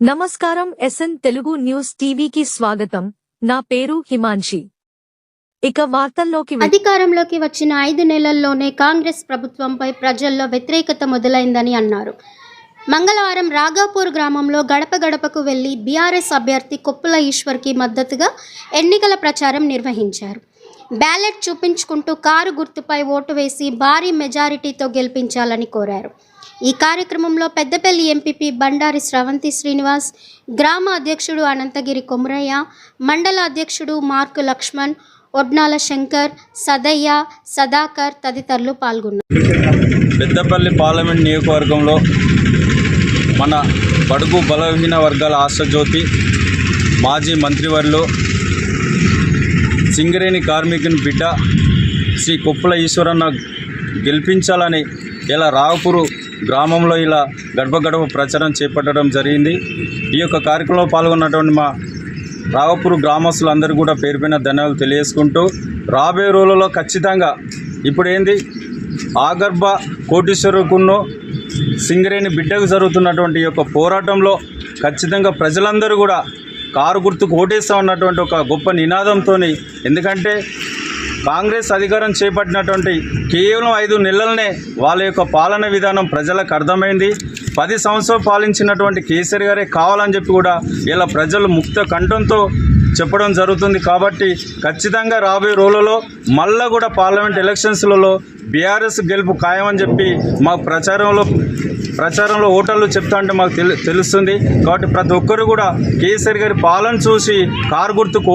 నమస్కారం SN Telugu news టీవీకి స్వాగతం. నా పేరు హిమాన్షి. ఇక వార్తల్లోకి అధికారంలోకి వచ్చిన 5 నెలల్లోనే కాంగ్రెస్ ప్రభుత్వంపై ప్రజల్లో వ్యతిరేకత మొదలైందని అన్నారు. మంగళవారం రాఘాపూర్ గ్రామంలో గడప గడపకు వెళ్లి బీఆర్ఎస్ అభ్యర్థి కొప్పుల ఈశ్వర్కి మద్దతుగా ఎన్నికల ప్రచారం నిర్వహించారు. బ్యాలెట్ చూపించుకుంటూ కారు గుర్తుపై ఓటు వేసి భారీ మెజారిటీతో గెలిపించాలని కోరారు. ఈ కార్యక్రమంలో పెద్దపల్లి ఎంపీపీ బండారి స్రవంతి శ్రీనివాస్, గ్రామ అధ్యక్షుడు అనంతగిరి కొమరయ్య, మండల అధ్యక్షుడు మార్కు లక్ష్మణ్, ఒడ్నాల శంకర్, సదయ్య, సదాకర్ తదితరులు పాల్గొన్నారు. పెద్దపల్లి పార్లమెంట్ నియోజకవర్గంలో మన బడుగు బలహీన వర్గాల ఆశాజ్యోతి మాజీ మంత్రివర్యులు సింగరేణి కార్మికుని బిడ్డ శ్రీ కొప్పుల ఈశ్వరన్న గెలిపించాలని ఇలా రాఘపూర్ గ్రామంలో ఇలా గడప గడప ప్రచారం చేపట్టడం జరిగింది. ఈ యొక్క కార్యక్రమంలో పాల్గొన్నటువంటి మా రాఘపూర్ గ్రామస్తులందరూ కూడా పేరుపైన ధన్యవాదాలు తెలియజేసుకుంటూ రాబోయే రోజులలో ఖచ్చితంగా ఇప్పుడు ఏంది ఆగర్భ కోటీశ్వరుకును సింగరేణి బిడ్డకు జరుగుతున్నటువంటి ఈ యొక్క పోరాటంలో ఖచ్చితంగా ప్రజలందరూ కూడా కారు గుర్తుకు ఓటేస్తామన్నటువంటి ఒక గొప్ప నినాదంతో, ఎందుకంటే కాంగ్రెస్ అధికారం చేపట్టినటువంటి కేవలం 5 నెలలనే వాళ్ళ యొక్క పాలన విధానం ప్రజలకు అర్థమైంది. 10 సంవత్సరాలు పాలించినటువంటి కేసీఆర్ గారే కావాలని చెప్పి కూడా ఇలా ప్రజలు ముక్త కంఠంతో చెప్పడం జరుగుతుంది. కాబట్టి ఖచ్చితంగా రాబోయే రోజులలో మళ్ళా కూడా పార్లమెంట్ ఎలక్షన్స్లలో బీఆర్ఎస్ గెలుపు ఖాయమని చెప్పి మాకు ప్రచారంలో ఓటర్లు చెప్తా అంటే మాకు తెలుస్తుంది. కాబట్టి ప్రతి ఒక్కరు కూడా కేసీఆర్ గారి పాలన చూసి కారు గుర్తుకు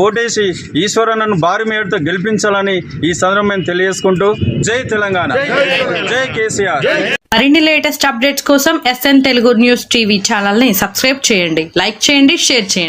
ఓటేసి ఈశ్వరన్నను భారీ మేరతో గెలిపించాలని ఈ సందర్భం తెలియజేసుకుంటూ జై తెలంగాణ, జై కేసీఆర్. మరిన్ని లేటెస్ట్ అప్డేట్స్ కోసం ఎస్ఎన్ తెలుగు న్యూస్ టీవీ ఛానల్ని సబ్స్క్రైబ్ చేయండి, లైక్ చేయండి, షేర్ చేయండి.